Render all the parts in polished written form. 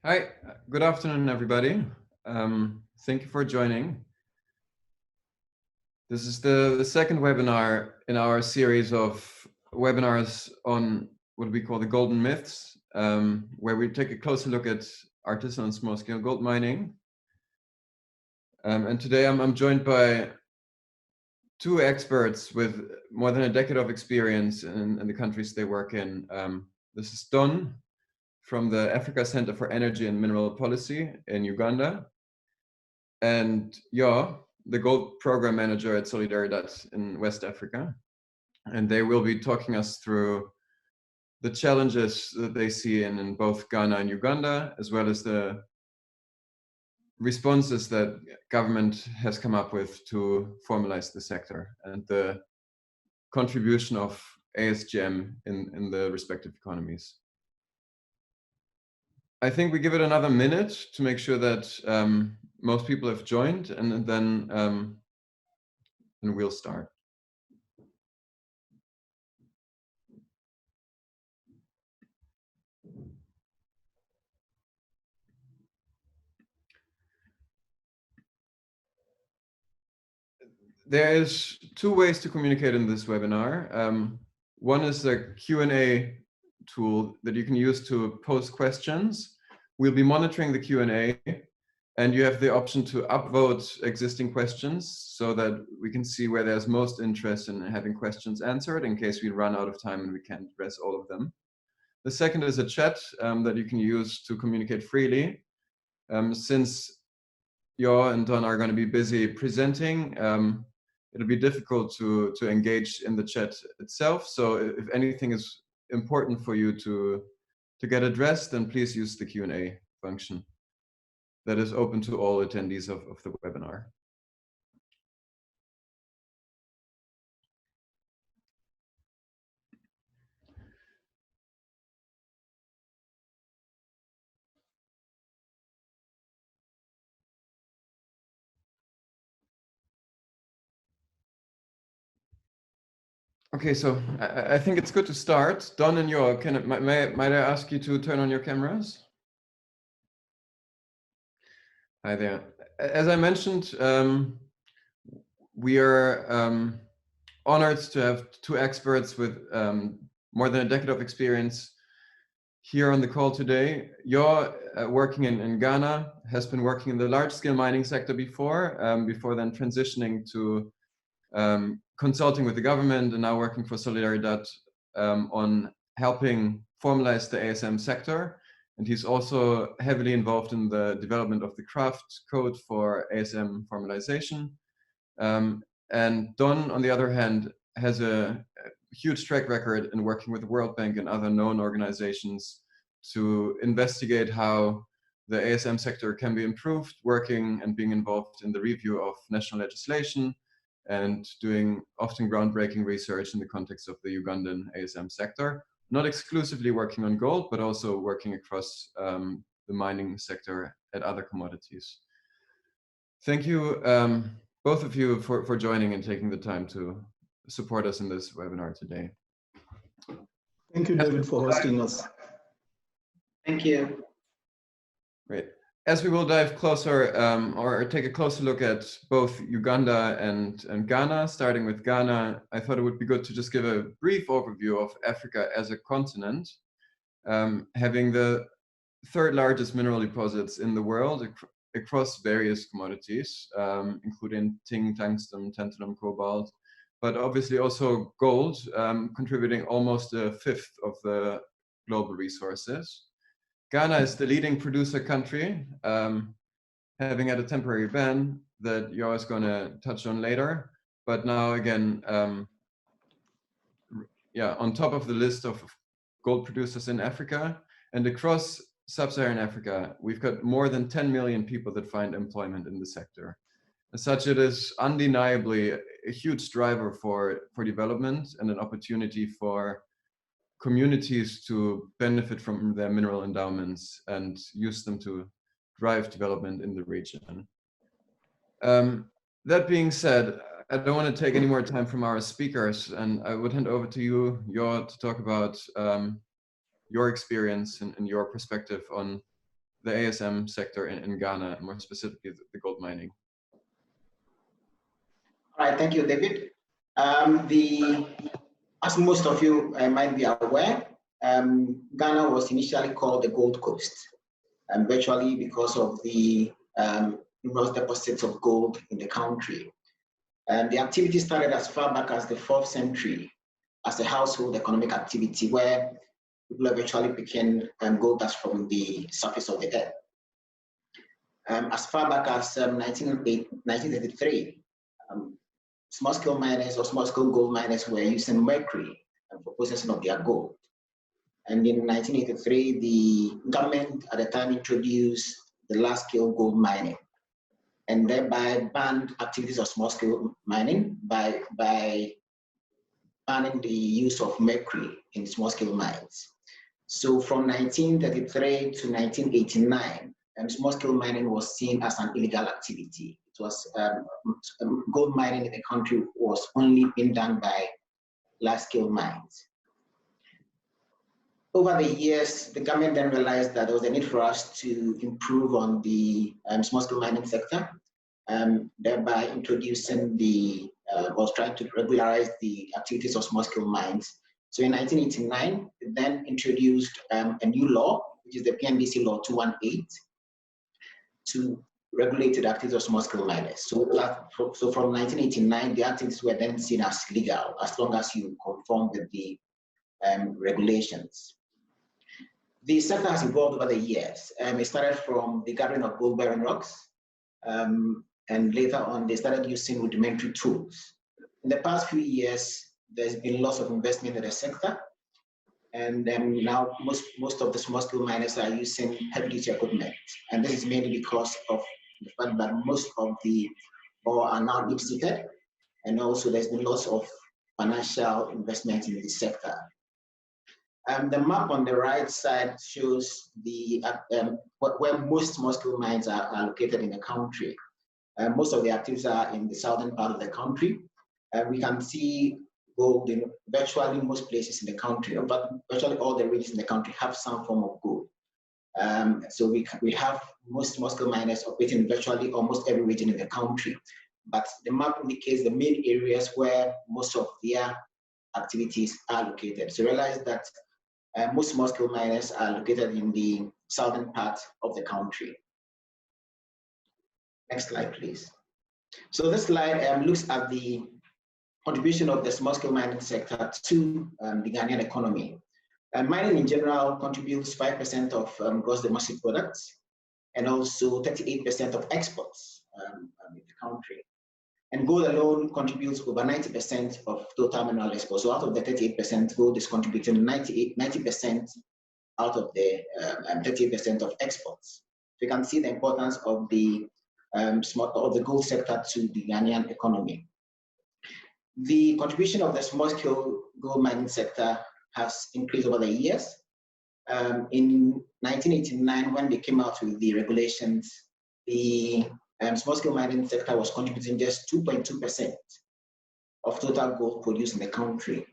Hi, good afternoon, everybody. Thank you for joining. This is the second webinar in our series of webinars on what we call the golden myths, where we take a closer look at artisanal and small-scale gold mining. And today I'm joined by two experts with more than a decade of experience in the countries they work in. This is Don from the Africa Center for Energy and Mineral Policy in Uganda, and Yo, the Gold Program Manager at Solidaridad in West Africa. And they will be talking us through the challenges that they see in both Ghana and Uganda, as well as the responses that government has come up with to formalize the sector and the contribution of ASGM in the respective economies. I think we give it another minute to make sure that most people have joined, and then we'll start. There is two ways to communicate in this webinar. One is the Q&A tool that you can use to post questions. We'll be monitoring the Q&A, and you have the option to upvote existing questions so that we can see where there's most interest in having questions answered in case we run out of time and we can't address all of them. The second is a chat that you can use to communicate freely. Since Yo and Don are going to be busy presenting, it'll be difficult to engage in the chat itself. So if anything is important for you to get addressed, then please use the Q&A function that is open to all attendees of the webinar. Okay, so I think it's good to start. Don and Yo, might I ask you to turn on your cameras? Hi there. As I mentioned, we are honored to have two experts with more than a decade of experience here on the call today. Yo, working in Ghana, has been working in the large-scale mining sector before then transitioning to consulting with the government, and now working for Solidaridad on helping formalize the ASM sector. And he's also heavily involved in the development of the craft code for ASM formalization. And Don, on the other hand, has a huge track record in working with the World Bank and other known organizations to investigate how the ASM sector can be improved, working and being involved in the review of national legislation and doing often groundbreaking research in the context of the Ugandan ASM sector, not exclusively working on gold, but also working across the mining sector at other commodities. Thank you, both of you, for joining and taking the time to support us in this webinar today. Thank you, David, for hosting us. Thank you. Great. As we will dive closer or take a closer look at both Uganda and Ghana, starting with Ghana, I thought it would be good to just give a brief overview of Africa as a continent, having the third largest mineral deposits in the world across various commodities, including tin, tungsten, tantalum, cobalt, but obviously also gold, contributing almost a fifth of the global resources. Ghana is the leading producer country, having had a temporary ban that Yo is going to touch on later. But now again, on top of the list of gold producers in Africa, and across sub-Saharan Africa, we've got more than 10 million people that find employment in the sector. As such, it is undeniably a huge driver for development and an opportunity for communities to benefit from their mineral endowments and use them to drive development in the region. That being said, I don't want to take any more time from our speakers, and I would hand over to you, Yo, to talk about your experience and your perspective on the ASM sector in Ghana, more specifically the gold mining? All right, thank you, David. As most of you might be aware, Ghana was initially called the Gold Coast, virtually because of the numerous deposits of gold in the country. And the activity started as far back as the 4th century as a household economic activity where people eventually picking gold dust from the surface of the earth. As far back as 1933, small-scale miners or small-scale gold miners were using mercury for processing of their gold. And in 1983, the government at the time introduced the large-scale gold mining and thereby banned activities of small-scale mining by banning the use of mercury in small-scale mines. So from 1933 to 1989, small-scale mining was seen as an illegal activity. It was gold mining in the country was only being done by large-scale mines. Over the years, the government then realized that there was a need for us to improve on the small-scale mining sector, thereby introducing was trying to regularize the activities of small-scale mines. So in 1989, it then introduced a new law, which is the PNBC Law 218, to regulate the activities of small-scale miners. So from 1989, the activities were then seen as legal as long as you conform with the regulations. The sector has evolved over the years. It started from the gathering of gold-bearing rocks, and later on, they started using rudimentary tools. In the past few years, there's been lots of investment in the sector, and now most of the small-scale miners are using heavy-duty equipment, and this is mainly because of the fact that most of the ore are now deep-seated, and also there's been lots of financial investment in the sector. The map on the right side shows where most small-scale mines are located in the country. Most of the activities are in the southern part of the country. We can see gold in virtually most places in the country, but virtually all the regions in the country have some form of gold. So we have most small-scale miners operating in virtually almost every region in the country. But the map indicates the main areas where most of their activities are located. So realize that most small-scale miners are located in the southern part of the country. Next slide, please. So this slide looks at the contribution of the small-scale mining sector to the Ghanaian economy. Mining in general contributes 5% of gross domestic products and also 38% of exports in the country. And gold alone contributes over 90% of total mineral exports. So out of the 38%, gold is contributing 90% out of the 38% of exports. So you can see the importance of the gold sector to the Ghanaian economy. The contribution of the small-scale gold mining sector has increased over the years. In 1989, when they came out with the regulations, the small-scale mining sector was contributing just 2.2% of total gold produced in the country.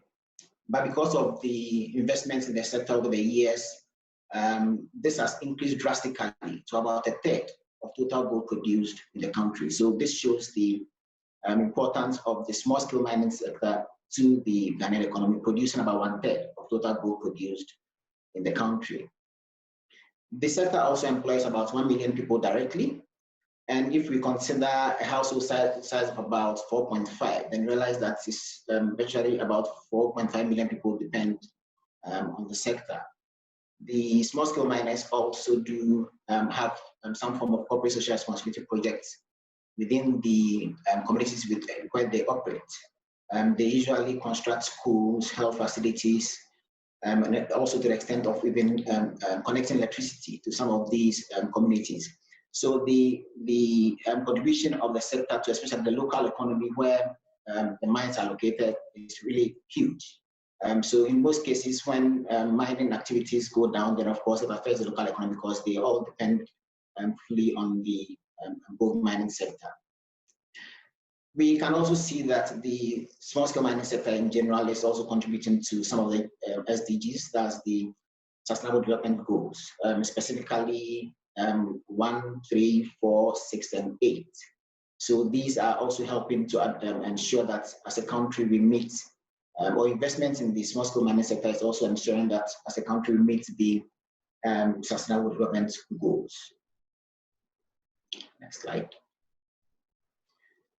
But because of the investments in the sector over the years, this has increased drastically to about a third of total gold produced in the country. So this shows the importance of the small-scale mining sector to the Ghanaian economy, producing about 1/3 of total gold produced in the country. The sector also employs about 1 million people directly. And if we consider a household size of about 4.5, then realize that it's virtually about 4.5 million people depend on the sector. The small-scale miners also do have some form of corporate social responsibility projects within the communities where they operate. They usually construct schools, health facilities, and also to the extent of even connecting electricity to some of these communities. So the contribution of the sector to especially the local economy where the mines are located is really huge. So in most cases, when mining activities go down, then of course it affects the local economy because they all depend fully on the gold mining sector. We can also see that the small-scale mining sector in general is also contributing to some of the SDGs, that's the Sustainable Development Goals, specifically 1, 3, 4, 6, and 8. So these are also helping to ensure that as a country we meet, or investments in the small scale mining sector is also ensuring that as a country we meet the sustainable development goals. Next slide.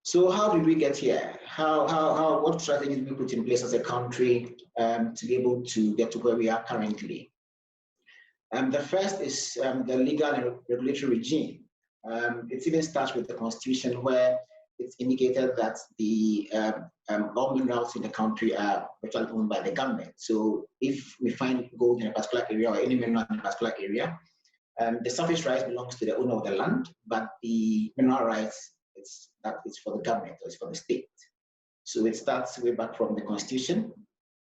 So how did we get here? What strategies did we put in place as a country to be able to get to where we are currently? The first is the legal and regulatory regime. It even starts with the constitution, where it's indicated that the all minerals in the country are virtually owned by the government. So if we find gold in a particular area or any mineral in a particular area, the surface rights belongs to the owner of the land, but the mineral rights, it's for the government, or it's for the state. So it starts way back from the constitution.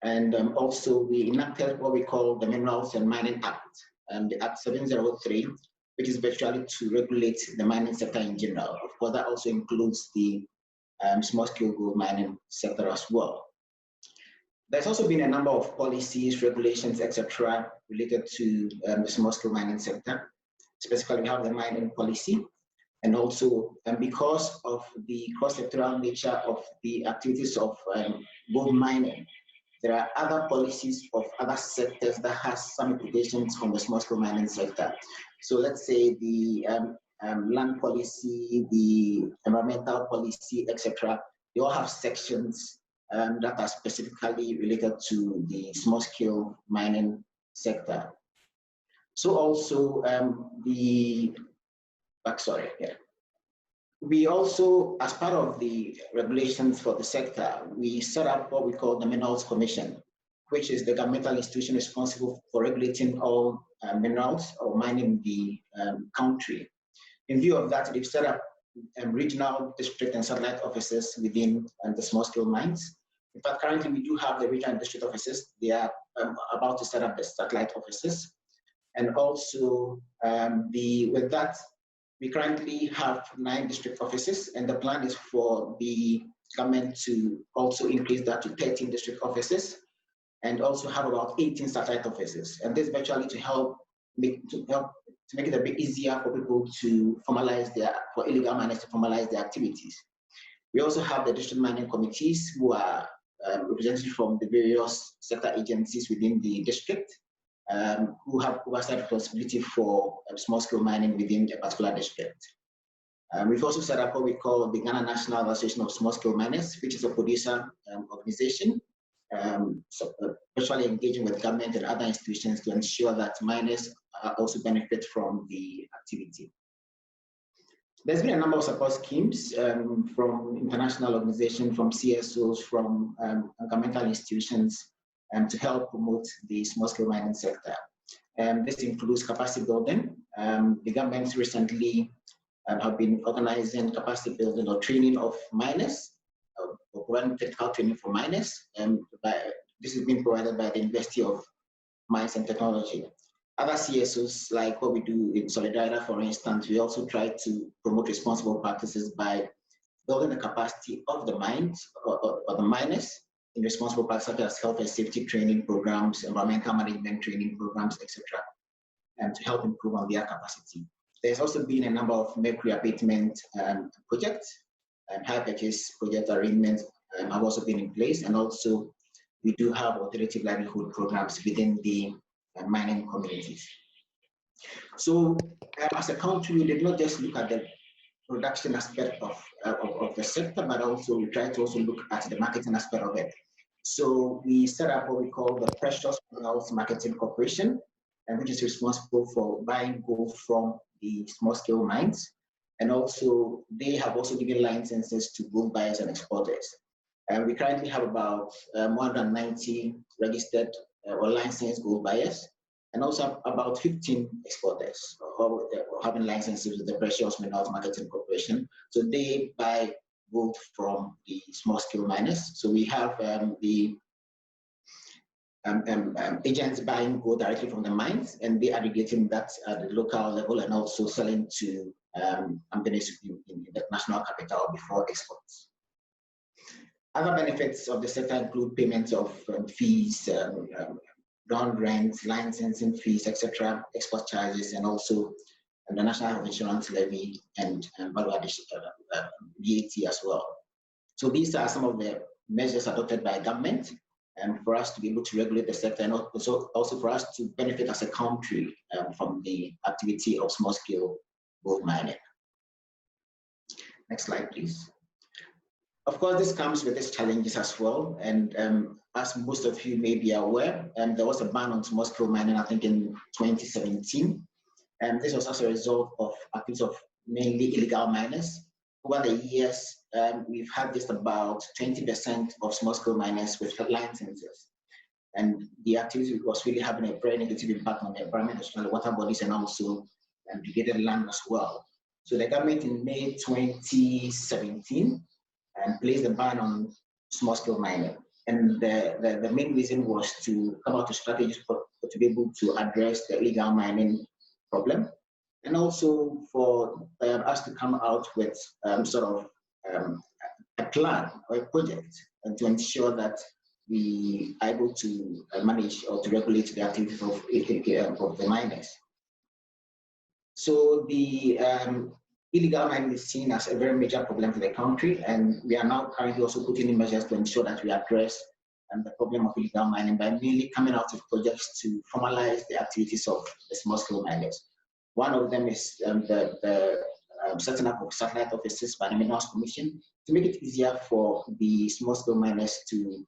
And also we enacted what we call the Minerals and Mining Act, the Act 703, which is virtually to regulate the mining sector in general. Of course, that also includes the small-scale gold mining sector as well. There's also been a number of policies, regulations, etc., related to the small-scale mining sector. Specifically, we have the mining policy, and also because of the cross-sectoral nature of the activities of gold mining, there are other policies of other sectors that has some implications from the small-scale mining sector. So let's say the land policy, the environmental policy, etc. They all have sections that are specifically related to the small-scale mining sector. So also we also, as part of the regulations for the sector, we set up what we call the Minerals Commission, which is the governmental institution responsible for regulating all minerals or mining in the country. In view of that, they've set up regional, district, and satellite offices within the small-scale mines. In fact, currently we do have the regional and district offices. They are about to set up the satellite offices. And also, with that, we currently have 9 district offices, and the plan is for the government to also increase that to 13 district offices, and also have about 18 satellite offices. And this virtually to make it a bit easier for people to formalize for illegal miners to formalize their activities. We also have the district mining committees, who are represented from the various sector agencies within the district, who have oversight responsibility for small-scale mining within a particular district. We've also set up what we call the Ghana National Association of Small-Scale Miners, which is a producer organization, virtually engaging with government and other institutions to ensure that miners also benefit from the activity. There's been a number of support schemes from international organizations, from CSOs, from governmental institutions, to help promote the small-scale mining sector. This includes capacity building. The government recently have been organizing capacity building or training of miners, or providing technical training for miners. This is being provided by the University of Mines and Technology. Other CSOs, like what we do in Solidaridad, for instance, we also try to promote responsible practices by building the capacity of the mines or the miners in responsible practices such as health and safety training programs, environmental management training programs, etc., and to help improve on their capacity. There's also been a number of Mercury abatement projects, and hire purchase project arrangements have also been in place, and also we do have alternative livelihood programs within the mining communities. So as a country, we did not just look at the production aspect of the sector, but also we try to also look at the marketing aspect of it. So we set up what we call the Precious Minerals Marketing Corporation, which is responsible for buying gold from the small-scale mines. And also, they have also given licenses to gold buyers and exporters. We currently have about 190 registered or licensed gold buyers, and also about 15 exporters or having licenses with the Precious Minerals Marketing Corporation. So they buy gold from the small-scale miners. So we have the agents buying gold directly from the mines, and they aggregating that at the local level and also selling to companies in the national capital before exports. Other benefits of the sector include payments of fees, ground rents, licensing fees, etc., export charges, and also and the National Health Insurance Levy, and value addition, VAT as well. So these are some of the measures adopted by government for us to be able to regulate the sector, and also for us to benefit as a country from the activity of small-scale gold mining. Next slide, please. Of course, this comes with its challenges as well, and as most of you may be aware, there was a ban on small-scale mining, I think, in 2017, and this was as a result of activities of mainly illegal miners. Over the years, we've had just about 20% of small-scale miners with licenses, and the activity was really having a very negative impact on the environment, especially water bodies, and also degraded land as well. So the government in May 2017 placed a ban on small-scale mining, and the main reason was to come out with strategies to be able to address the illegal mining problem, and also for us to come out with sort of a plan or a project and to ensure that we are able to manage or to regulate the activities of the miners. So the illegal mining is seen as a very major problem for the country, and we are now currently also putting in measures to ensure that we address the problem of illegal mining by mainly coming out with projects to formalize the activities of the small-scale miners. One of them is the setting up of satellite offices by the Minerals Commission to make it easier for the small-scale miners to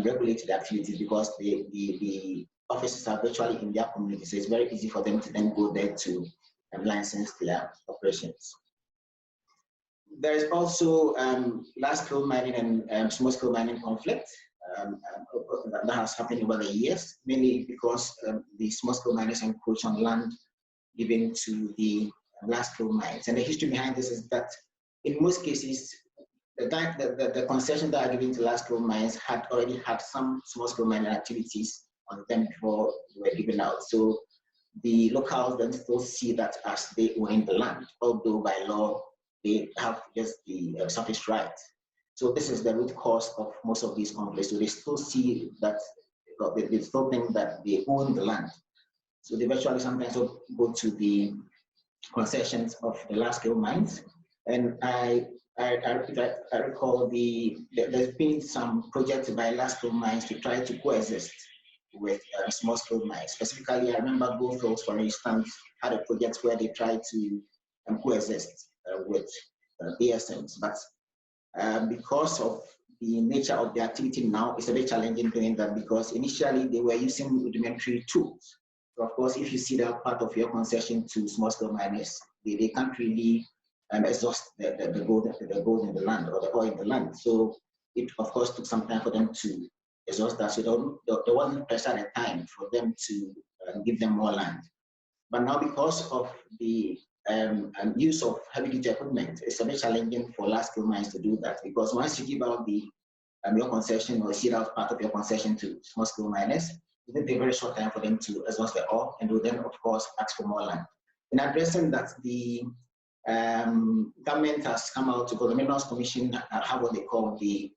regulate the activities, because the offices are virtually in their community, so it's very easy for them to then go there to license their operations. There is also large-scale mining and small-scale mining conflict that has happened over the years, mainly because the small-scale miners encroach on land given to the large-scale mines. And the history behind this is that in most cases, the concessions that are given to large-scale mines had already had some small-scale mining activities on them before they were given out. So the locals then still see that as they own the land, although by law they have just the surface right. So this is the root cause of most of these conflicts. So they still see that, they still think that they own the land. So they virtually sometimes go to the concessions of the large-scale mines. And I recall there's been some projects by large-scale mines to try to coexist with small-scale mines. Specifically, I remember Goldfields, for instance, had a project where they tried to coexist with ACEMPs, but because of the nature of the activity now, it's a bit challenging doing that, because initially they were using rudimentary tools. So of course, if you see that part of your concession to small-scale miners, they can't really exhaust the gold in the land or the oil in the land. So it of course took some time for them to exhaust that. So there wasn't pressure at the time for them to give them more land. But now, because of the use of heavy-duty equipment, it's a bit challenging for large-scale mines to do that, because once you give out your concession or see out part of your concession to small-scale miners, it will take a very short time for them to exhaust the ore, and will then, of course, ask for more land. In addressing that, the government has come out to go. The Minerals Commission have what they call the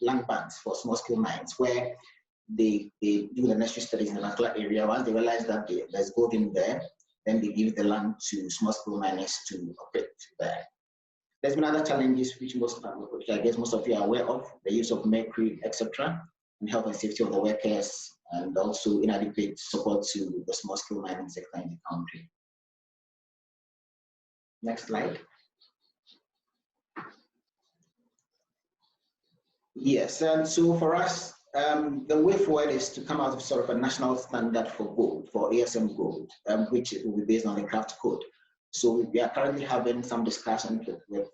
land banks for small-scale mines, where they do the necessary studies in a particular area. Once they realize that there's gold in there, then they give the land to small-scale miners to operate there. There's been other challenges which I guess most of you are aware of: the use of mercury, etc., and health and safety of the workers, and also inadequate support to the small-scale mining sector in the country. Next slide. Yes, and so for us, the way forward is to come out with sort of a national standard for gold, for ACEMP gold, which will be based on the craft code. So we are currently having some discussions with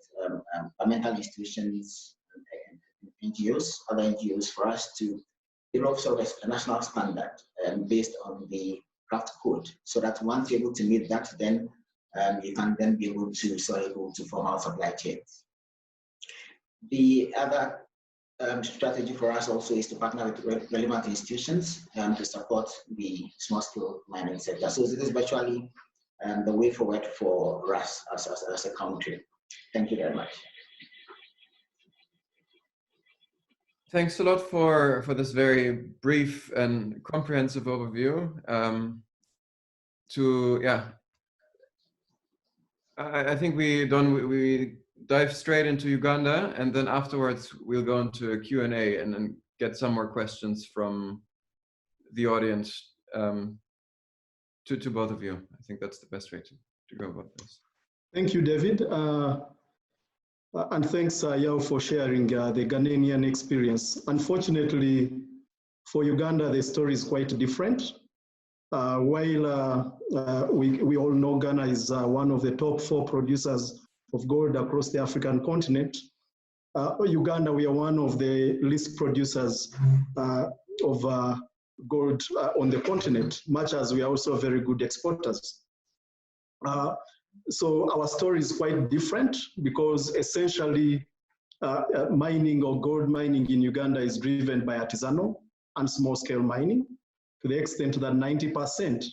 governmental institutions, NGOs, other NGOs, for us to develop sort of a national standard based on the craft code, so that once you're able to meet that, then you can then be able to go to formal supply chains. The other strategy for us also is to partner with relevant institutions to support the small-scale mining sector. So this is virtually the way forward for us as a country. Thank you very much. Thanks a lot for this very brief and comprehensive overview. I think we dive straight into Uganda, and then afterwards we'll go into a Q&A and then get some more questions from the audience to both of you. I think that's the best way to go about this. Thank you, David. And thanks, Yao, for sharing the Ghanaian experience. Unfortunately, for Uganda, the story is quite different. While we all know Ghana is one of the top 4 producers of gold across the African continent, Uganda, we are one of the least producers of gold on the continent, much as we are also very good exporters. So our story is quite different because essentially mining or gold mining in Uganda is driven by artisanal and small-scale mining, to the extent that 90%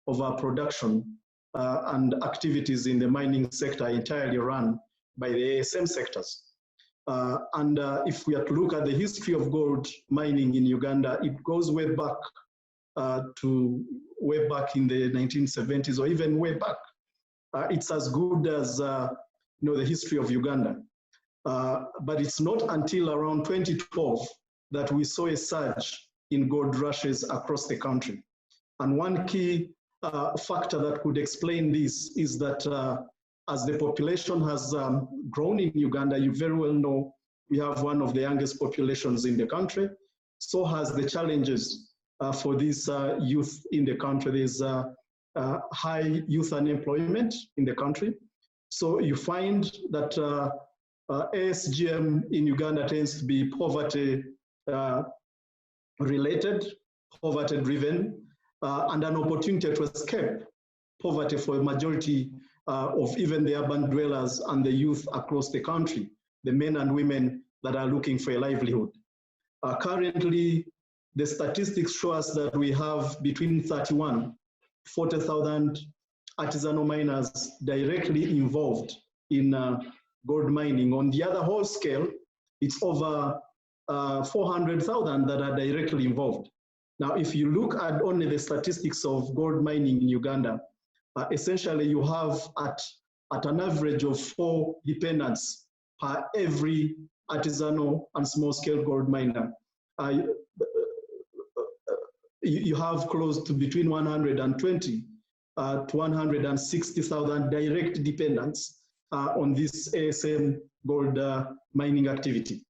of our production and activities in the mining sector are entirely run by the ACEMP sectors. And if we are to look at the history of gold mining in Uganda, it goes way back in the 1970s or even way back. It's as good as the history of Uganda. But it's not until around 2012 that we saw a surge in gold rushes across the country. And one key factor that could explain this is that as the population has grown in Uganda, you very well know we have one of the youngest populations in the country. So has the challenges for these youth in the country. There's high youth unemployment in the country. So you find that ASGM in Uganda tends to be poverty related, poverty driven, and an opportunity to escape poverty for a majority of even the urban dwellers and the youth across the country, the men and women that are looking for a livelihood. Currently, the statistics show us that we have between 40,000 artisanal miners directly involved in gold mining. On the other whole scale, it's over 400,000 that are directly involved. Now, if you look at only the statistics of gold mining in Uganda, essentially you have at an average of 4 dependents per every artisanal and small-scale gold miner. You have close to between 120 to 160,000 direct dependents on this ASM gold mining activity.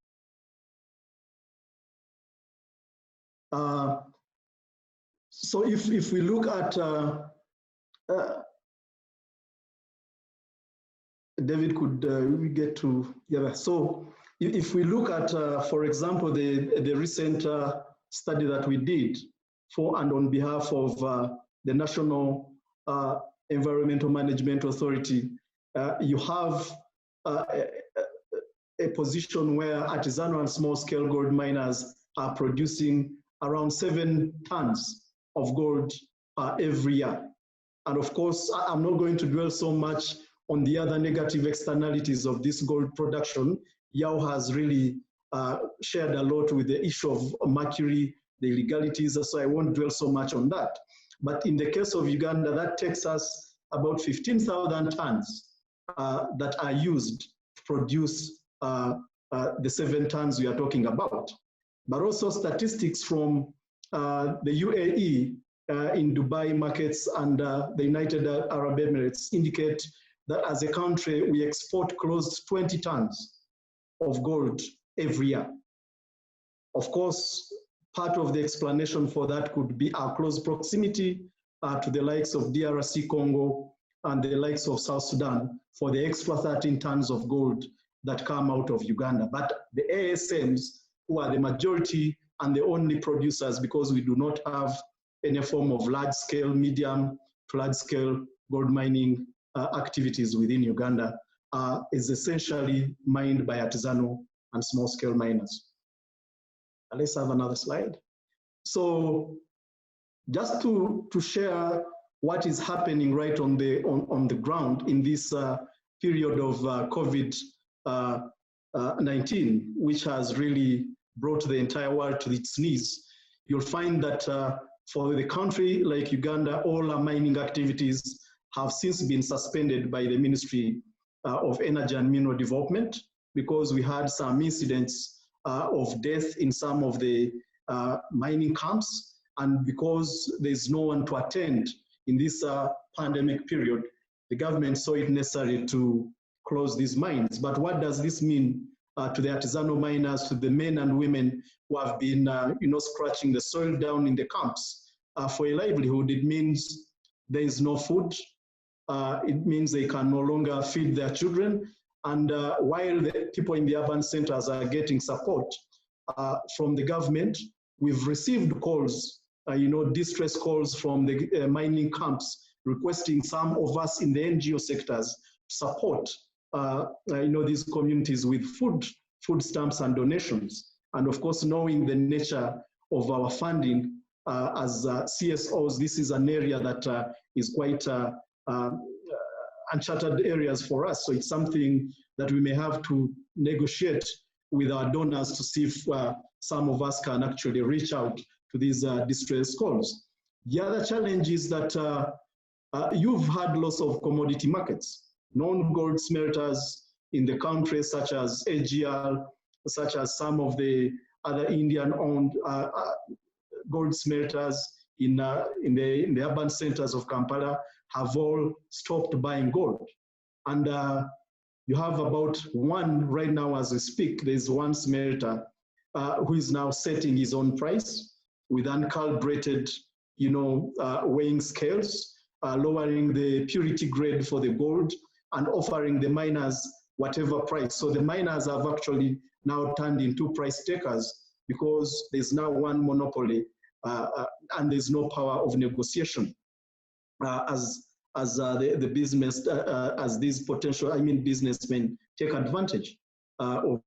So if we look at, David, could we get to, yeah, so if we look at, for example, the recent study that we did for and on behalf of the National Environmental Management Authority, you have a position where artisanal and small-scale gold miners are producing around 7 tons of gold every year. And of course, I'm not going to dwell so much on the other negative externalities of this gold production. Yao has really shared a lot with the issue of Mercury, the illegalities, so I won't dwell so much on that. But in the case of Uganda, that takes us about 15,000 tons that are used to produce the 7 tons we are talking about. But also statistics from the UAE in Dubai markets and the United Arab Emirates indicate that as a country, we export close to 20 tons of gold every year. Of course, part of the explanation for that could be our close proximity to the likes of DRC Congo and the likes of South Sudan for the extra 13 tons of gold that come out of Uganda. But the ASMs, who are the majority and the only producers, because we do not have any form of large-scale, medium to large-scale gold mining activities within Uganda, is essentially mined by artisanal and small-scale miners. Let's have another slide. So just to share what is happening right on the ground in this period of COVID-19, which has really brought the entire world to its knees, you'll find that for the country like Uganda, all our mining activities have since been suspended by the Ministry of Energy and Mineral Development because we had some incidents of death in some of the mining camps, and because there's no one to attend in this pandemic period, the government saw it necessary to close these mines. But what does this mean to the artisanal miners, to the men and women who have been scratching the soil down in the camps for a livelihood? It means there is no food. It means they can no longer feed their children. And while the people in the urban centers are getting support from the government, we've received calls, distress calls from the mining camps requesting some of us in the NGO sectors support these communities with food stamps and donations. And of course, knowing the nature of our funding as CSOs, this is an area that is quite uncharted areas for us. So it's something that we may have to negotiate with our donors to see if some of us can actually reach out to these distress calls. The other challenge is that you've had loss of commodity markets. Non-gold smelters in the country, such as AGR, such as some of the other Indian-owned gold smelters in the urban centers of Kampala, have all stopped buying gold. And you have about one right now as we speak. There's one smelter who is now setting his own price with uncalibrated, weighing scales, lowering the purity grade for the gold and offering the miners whatever price. So the miners have actually now turned into price takers because there's now one monopoly and there's no power of negotiation as the business, as these potential, businessmen take advantage of,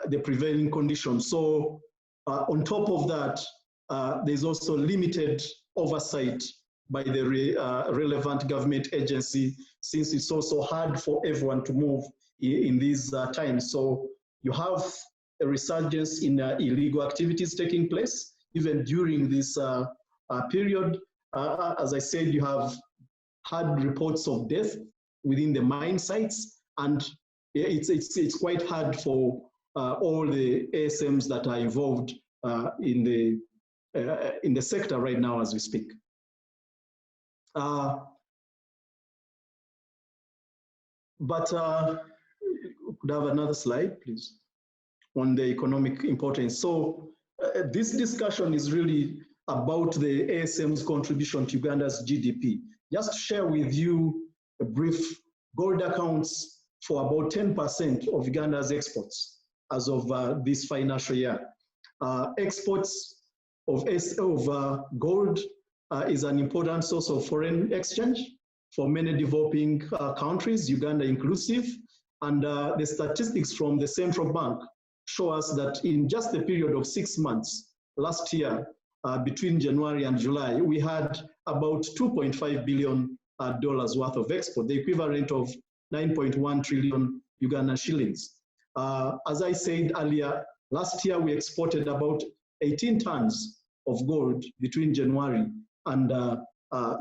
the prevailing conditions. So on top of that, there's also limited oversight by the relevant government agency, since it's also hard for everyone to move in these times. So you have a resurgence in illegal activities taking place, even during this period. As I said, you have had reports of death within the mine sites, and it's quite hard for all the ASMs that are involved in the sector right now as we speak. But could have another slide, please, on the economic importance. So this discussion is really about the ASM's contribution to Uganda's GDP. Just to share with you a brief, gold accounts for about 10% of Uganda's exports as of this financial year. Exports of gold is an important source of foreign exchange for many developing countries, Uganda inclusive. And the statistics from the central bank show us that in just a period of 6 months last year, between January and July, we had about $2.5 billion worth of export, the equivalent of 9.1 trillion Ugandan shillings. As I said earlier, last year we exported about 18 tons of gold between January and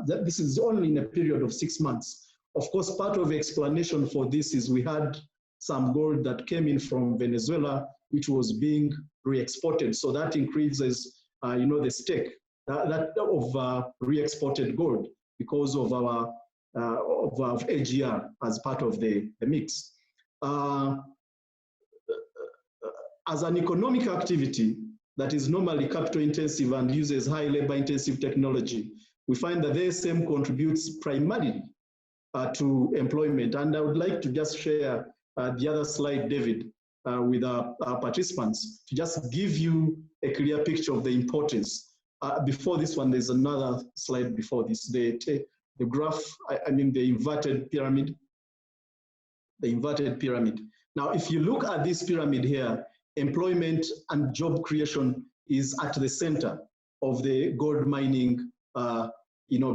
this is only in a period of 6 months. Of course, part of the explanation for this is we had some gold that came in from Venezuela, which was being re-exported. So that increases, the stake of re-exported gold because of our of AGR as part of the mix. As an economic activity that is normally capital intensive and uses high labor intensive technology, we find that the ACEMP contributes primarily to employment. And I would like to just share the other slide, David, with our participants to just give you a clear picture of the importance. Before this one, there's another slide before this, the graph, the inverted pyramid. The inverted pyramid. Now, if you look at this pyramid here, employment and job creation is at the center of the gold mining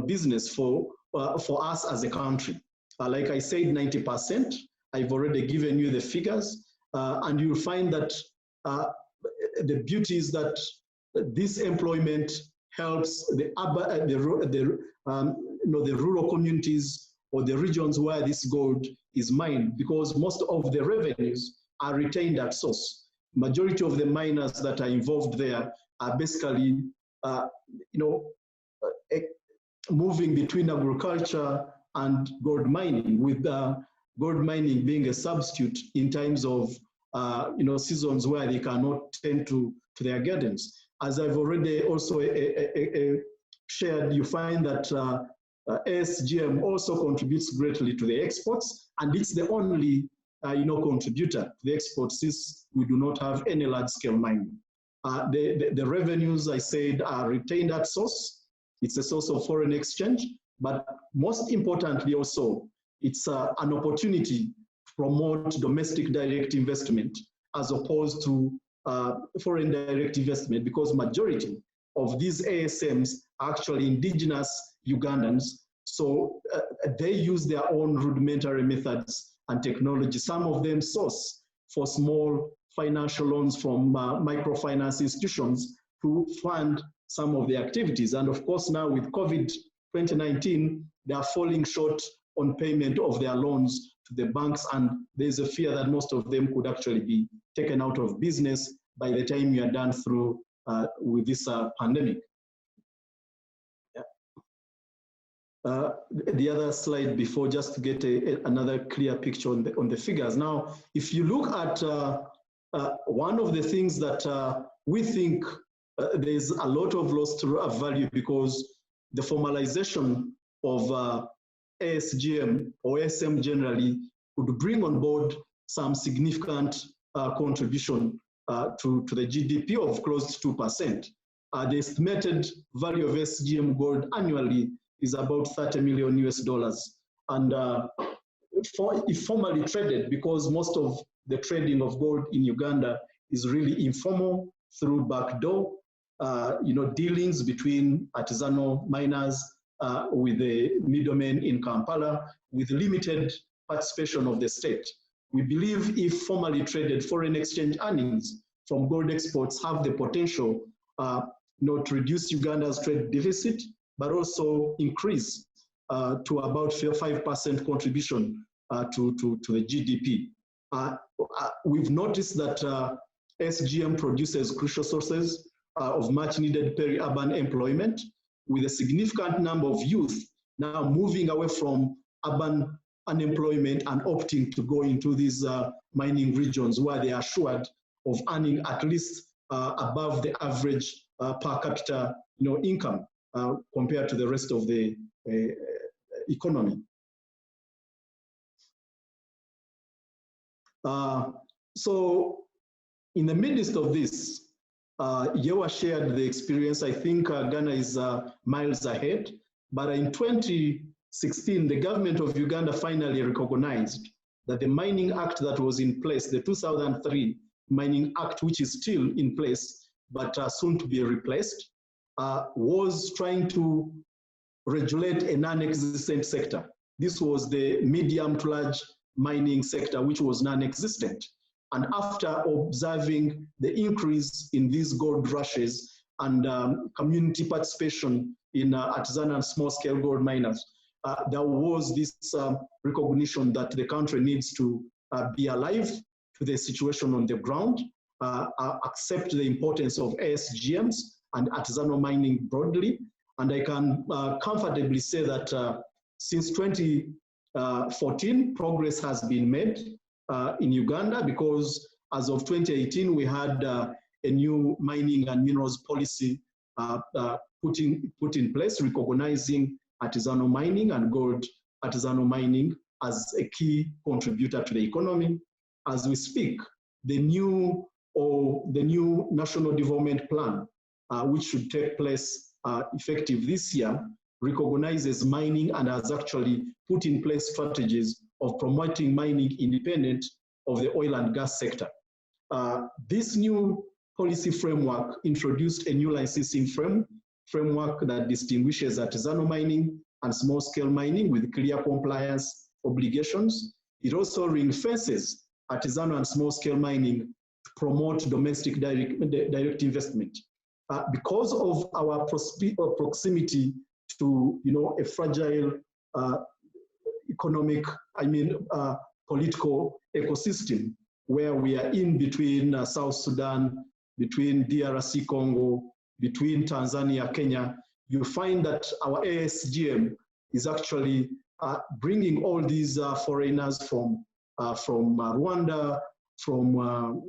business for us as a country. Like I said, 90%. I've already given you the figures, and you'll find that the beauty is that this employment helps the the rural communities or the regions where this gold is mined, because most of the revenues are retained at source. Majority of the miners that are involved there are basically, moving between agriculture and gold mining, with gold mining being a substitute in times of seasons where they cannot tend to their gardens. As I've already also shared, you find that ASGM also contributes greatly to the exports, and it's the only contributor to the exports, since we do not have any large-scale mining. The revenues, I said, are retained at source. It's a source of foreign exchange, but most importantly also, it's an opportunity to promote domestic direct investment as opposed to foreign direct investment, because majority of these ASMs are actually indigenous Ugandans. So they use their own rudimentary methods and technology. Some of them source for small financial loans from microfinance institutions to fund some of the activities. And of course, now with COVID-19, they are falling short on payment of their loans to the banks, and there's a fear that most of them could actually be taken out of business by the time you are done through with this pandemic. Yeah. The other slide before, just to get another clear picture on the figures. Now, if you look at one of the things that we think there's a lot of lost value, because the formalization of ASGM or ACEMP generally would bring on board some significant contribution to the GDP of close to 2%. The estimated value of SGM gold annually is about $30 million US. And if formally traded, because most of the trading of gold in Uganda is really informal through backdoor, dealings between artisanal miners with the middlemen in Kampala, with limited participation of the state. We believe if formally traded, foreign exchange earnings from gold exports have the potential to reduce Uganda's trade deficit, but also increase to about 5% contribution to the GDP. We've noticed that SGM produces crucial sources of much needed peri-urban employment, with a significant number of youth now moving away from urban unemployment and opting to go into these mining regions where they are assured of earning at least above the average per capita income compared to the rest of the economy. So in the midst of this, Yewa shared the experience. I think Ghana is miles ahead, but in 2016, the government of Uganda finally recognized that the Mining Act that was in place, the 2003 Mining Act, which is still in place, but soon to be replaced, was trying to regulate a non-existent sector. This was the medium to large mining sector, which was non-existent. And after observing the increase in these gold rushes and community participation in artisanal and small-scale gold miners, there was this recognition that the country needs to be alive to the situation on the ground, accept the importance of ASGMs and artisanal mining broadly. And I can comfortably say that since 2014, progress has been made in Uganda, because as of 2018, we had a new mining and minerals policy put in place, recognizing artisanal mining and gold artisanal mining as a key contributor to the economy. As we speak, the new National Development Plan, which should take place effective this year, recognizes mining and has actually put in place strategies of promoting mining independent of the oil and gas sector. This new policy framework introduced a new licensing framework that distinguishes artisanal mining and small-scale mining with clear compliance obligations. It also ring-fences artisanal and small-scale mining to promote domestic direct investment. Because of our proximity to, a fragile economic, political ecosystem where we are in between South Sudan, between DRC Congo, between Tanzania, Kenya. You find that our ASGM is actually bringing all these foreigners from Rwanda, from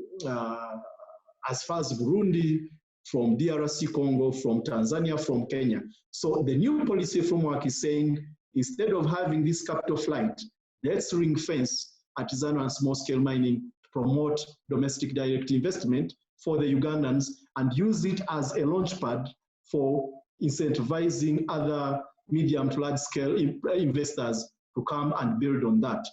as far as Burundi, from DRC Congo, from Tanzania, from Kenya. So the new policy framework is saying, instead of having this capital flight, let's ring fence artisanal and small scale mining to promote domestic direct investment for the Ugandans and use it as a launchpad for incentivizing other medium to large scale investors to come and build on that.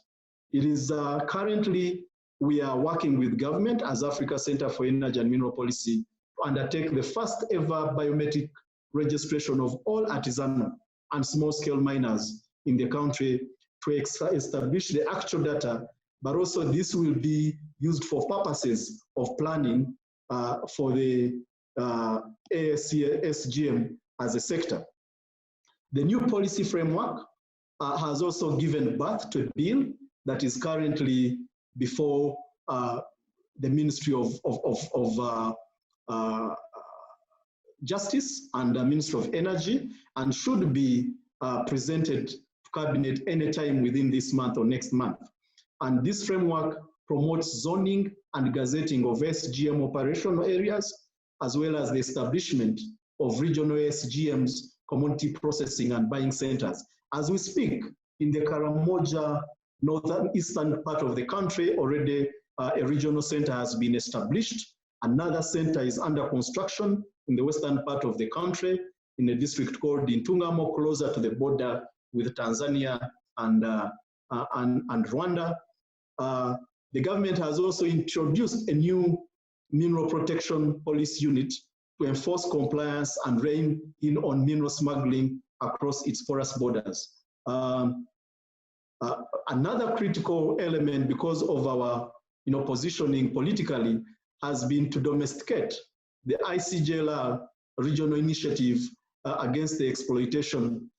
It is currently, we are working with government as Africa Center for Energy and Mineral Policy to undertake the first ever biometric registration of all artisanal and small scale miners in the country to establish the actual data, but also this will be used for purposes of planning for the ASGM as a sector. The new policy framework has also given birth to a bill that is currently before the Ministry of Justice and the Ministry of Energy, and should be presented to Cabinet anytime within this month or next month. And this framework promotes zoning and gazetting of SGM operational areas, as well as the establishment of regional SGMs, community processing and buying centers. As we speak, in the Karamoja northern eastern part of the country, already a regional center has been established. Another center is under construction in the western part of the country, in a district called Intungamo, closer to the border with Tanzania and Rwanda. The government has also introduced a new mineral protection police unit to enforce compliance and rein in on mineral smuggling across its porous borders. Another critical element, because of our positioning politically, has been to domesticate the ICJLR regional initiative against the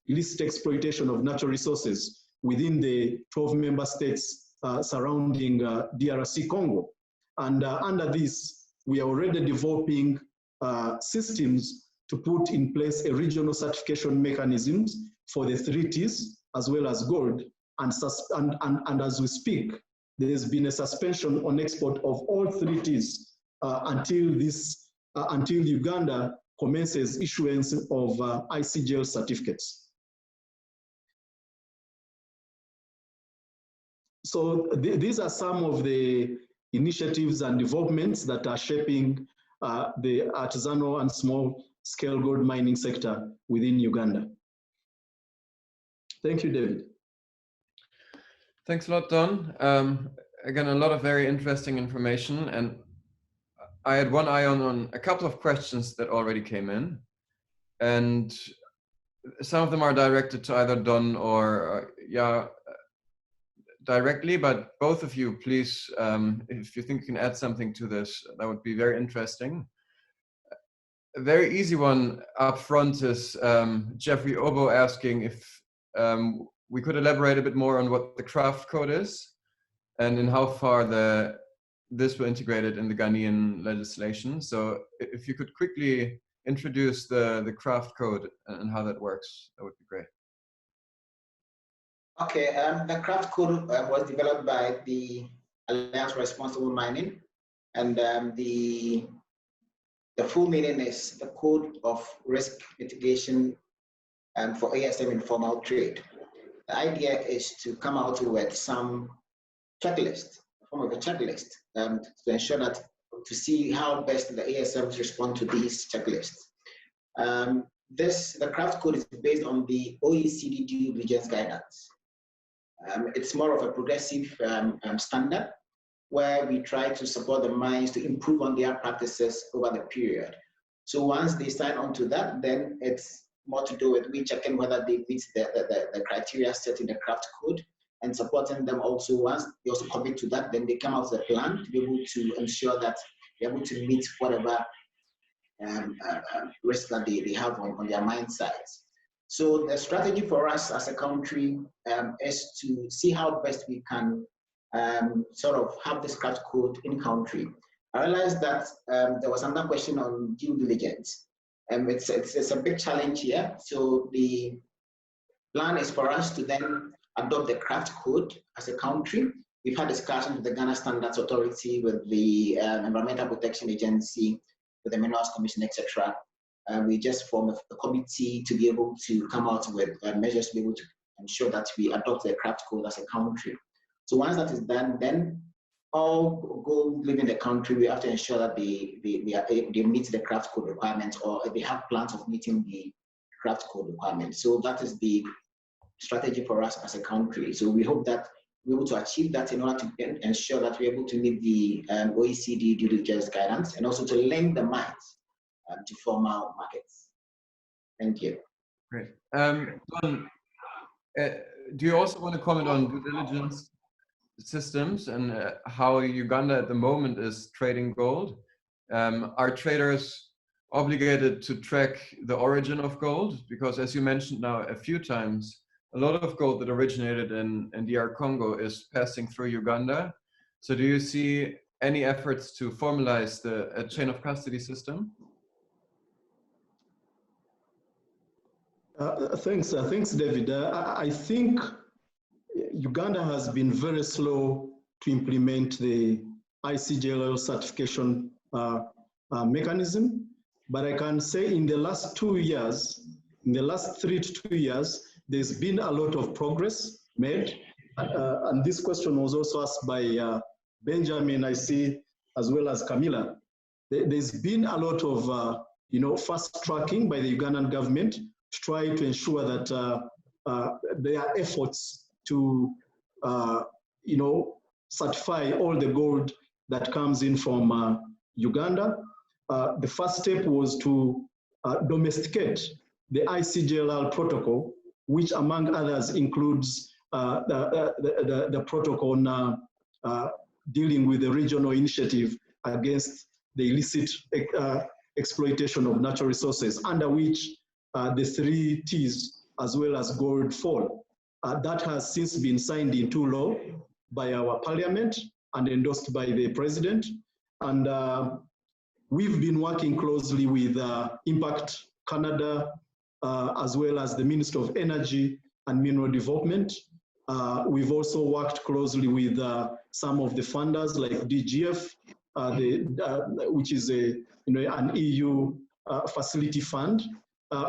illicit exploitation of natural resources within the 12 member states surrounding DRC Congo. And under this, we are already developing systems to put in place a regional certification mechanisms for the 3Ts as well as gold. And as we speak, there has been a suspension on export of all 3Ts until Uganda commences issuance of ICGL certificates. So these are some of the initiatives and developments that are shaping the artisanal and small scale gold mining sector within Uganda. Thank you, David. Thanks a lot, Don. Again, a lot of very interesting information, and I had one eye on a couple of questions that already came in, and some of them are directed to either Don or directly, but both of you, please, if you think you can add something to this, that would be very interesting. A very easy one up front is Jeffrey Obo asking if we could elaborate a bit more on what the craft code is and in how far this will integrate it in the Ghanaian legislation. So if you could quickly introduce the craft code and how that works, that would be great. Okay, the craft code was developed by the Alliance for Responsible Mining, and the full meaning is the Code of Risk Mitigation for ASM informal trade. The idea is to come out with some checklist, form of a checklist, to ensure that, to see how best the ASMs respond to these checklists. The craft code is based on the OECD due diligence guidance. It's more of a progressive standard where we try to support the mines to improve on their practices over the period. So once they sign on to that, then it's more to do with we checking whether they meet the criteria set in the craft code, and supporting them also. Once they also commit to that, then they come out with a plan to be able to ensure that they're able to meet whatever risk that they have on their mine sites. So the strategy for us as a country is to see how best we can sort of have this craft code in country. I realized that there was another question on due diligence. It's a big challenge here. So the plan is for us to then adopt the craft code as a country. We've had discussions with the Ghana Standards Authority, with the Environmental Protection Agency, with the Minerals Commission, etc. We just formed a committee to be able to come out with measures to be able to ensure that we adopt the craft code as a country. So once that is done, then all gold live in the country, we have to ensure that they meet the craft code requirements, or they have plans of meeting the craft code requirements. So that is the strategy for us as a country. So we hope that we're able to achieve that in order to ensure that we're able to meet the OECD due diligence guidance, and also to link the mines to formal markets. Thank you. Great. Don, do you also want to comment on due diligence systems and how Uganda at the moment is trading gold? Are traders obligated to track the origin of gold? Because as you mentioned now a few times, a lot of gold that originated in DR Congo is passing through Uganda. So do you see any efforts to formalize the chain of custody system? Thanks, David. I think Uganda has been very slow to implement the ICJLL certification mechanism, but I can say in the last 2 years, in the last 3 to 2 years, there's been a lot of progress made. And this question was also asked by Benjamin, I see, as well as Camilla. There's been a lot of fast tracking by the Ugandan government to try to ensure that there are efforts to certify all the gold that comes in from Uganda. The first step was to domesticate the ICJLL protocol, which among others includes the protocol on dealing with the regional initiative against the illicit exploitation of natural resources, under which the 3 T's as well as gold fall. That has since been signed into law by our parliament and endorsed by the president. And we've been working closely with Impact Canada, as well as the Minister of Energy and Mineral Development. We've also worked closely with some of the funders like DGF, which is an EU facility fund.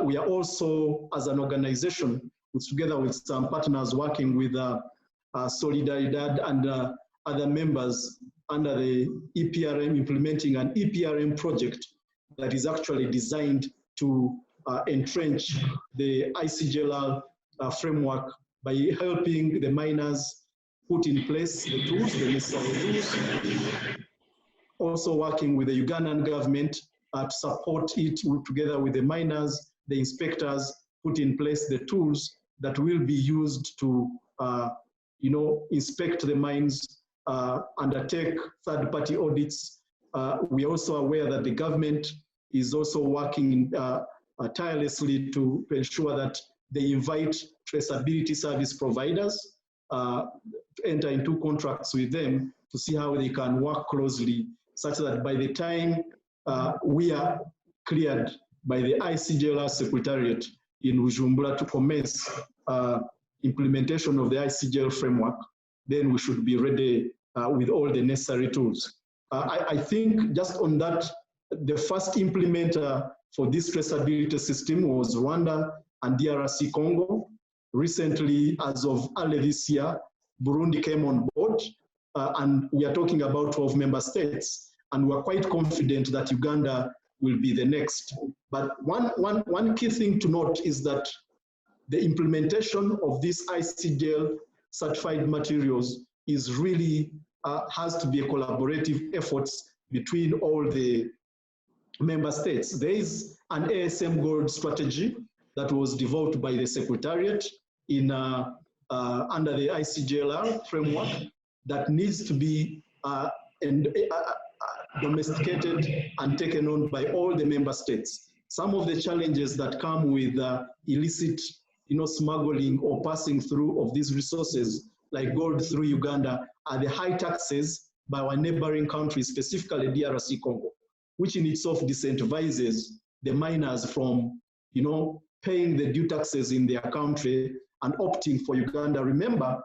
We are also, as an organization, together with some partners working with Solidaridad and other members under the EPRM, implementing an EPRM project that is actually designed to entrench the ICJLL framework by helping the miners put in place the tools, the necessary tools. Also working with the Ugandan government to support it together with the miners, the inspectors, put in place the tools that will be used to inspect the mines, undertake third-party audits. We are also aware that the government is also working tirelessly to ensure that they invite traceability service providers to enter into contracts with them to see how they can work closely, such that by the time we are cleared by the ICJLL Secretariat in Bujumbura to commence implementation of the ICJLL framework, then we should be ready with all the necessary tools. I think just on that, the first implementer for this traceability system was Rwanda and DRC Congo. Recently, as of early this year, Burundi came on board, and we are talking about 12 member states, and we're quite confident that Uganda will be the next. But one key thing to note is that the implementation of these ICJLL certified materials is really has to be a collaborative efforts between all the member states. There is an ASM gold strategy that was developed by the Secretariat in under the ICJLL framework that needs to be domesticated and taken on by all the member states. some of the challenges that come with illicit smuggling or passing through of these resources like gold through Uganda are the high taxes by our neighboring countries, specifically DRC Congo, which in itself disincentivizes the miners from paying the due taxes in their country and opting for Uganda. Remember,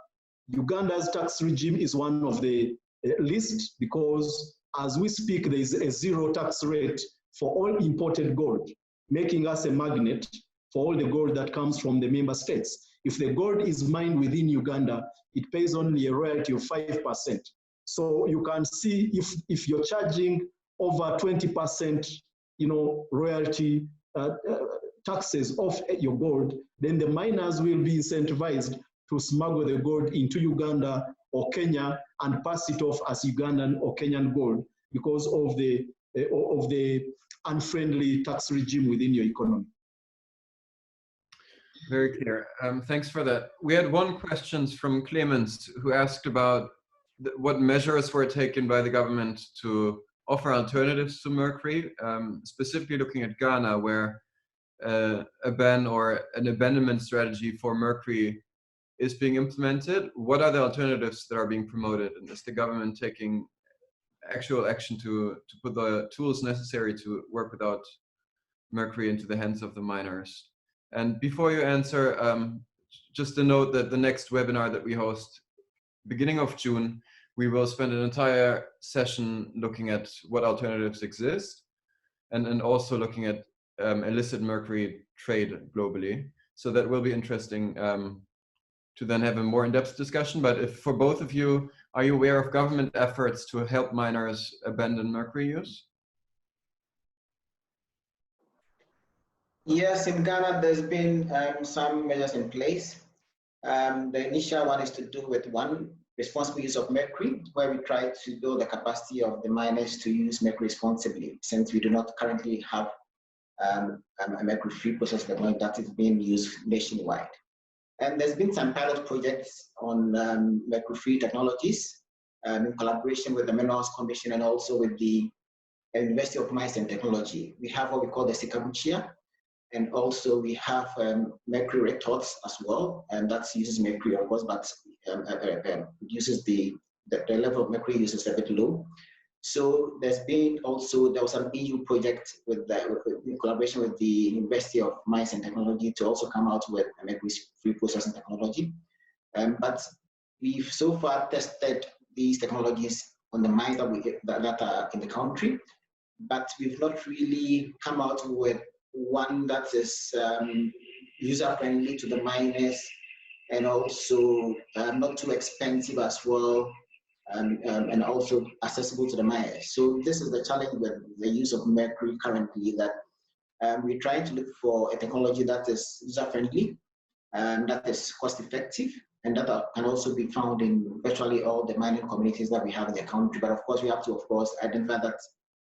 Uganda's tax regime is one of the least, because as we speak, there is a zero tax rate for all imported gold, making us a magnet for all the gold that comes from the member states. If the gold is mined within Uganda, it pays only a royalty of 5%. So you can see if you're charging over 20%, royalty taxes off your gold, then the miners will be incentivized to smuggle the gold into Uganda or Kenya and pass it off as Ugandan or Kenyan gold because of the unfriendly tax regime within your economy. Very clear. Thanks for that. We had one question from Clemens, who asked about what measures were taken by the government to offer alternatives to mercury, specifically looking at Ghana, where a ban or an abandonment strategy for mercury is being implemented. What are the alternatives that are being promoted? And is the government taking actual action to put the tools necessary to work without mercury into the hands of the miners? And before you answer, just a note that the next webinar that we host, beginning of June, we will spend an entire session looking at what alternatives exist and also looking at illicit mercury trade globally. So that will be interesting to then have a more in-depth discussion. But if for both of you, are you aware of government efforts to help miners abandon mercury use? Yes, in Ghana, there's been some measures in place. The initial one is to do with responsible use of mercury, where we try to build the capacity of the miners to use mercury responsibly, since we do not currently have a mercury-free process technology that is being used nationwide. And there's been some pilot projects on mercury-free technologies in collaboration with the Minerals Commission and also with the University of Mines and Technology. We have what we call the Sikabuchia, and also we have mercury retorts as well, and that uses mercury, of course, but uses the level of mercury use is a bit low. So there was an EU project in collaboration with the University of Mines and Technology to also come out with a mercury-free processing technology. But we've so far tested these technologies on the mines that are in the country, but we've not really come out with one that is user-friendly to the miners and also not too expensive as well, and also accessible to the miners. So this is the challenge with the use of mercury currently, that we're trying to look for a technology that is user-friendly, that is cost-effective, and that can also be found in virtually all the mining communities that we have in the country. But of course, we have to, of course, identify that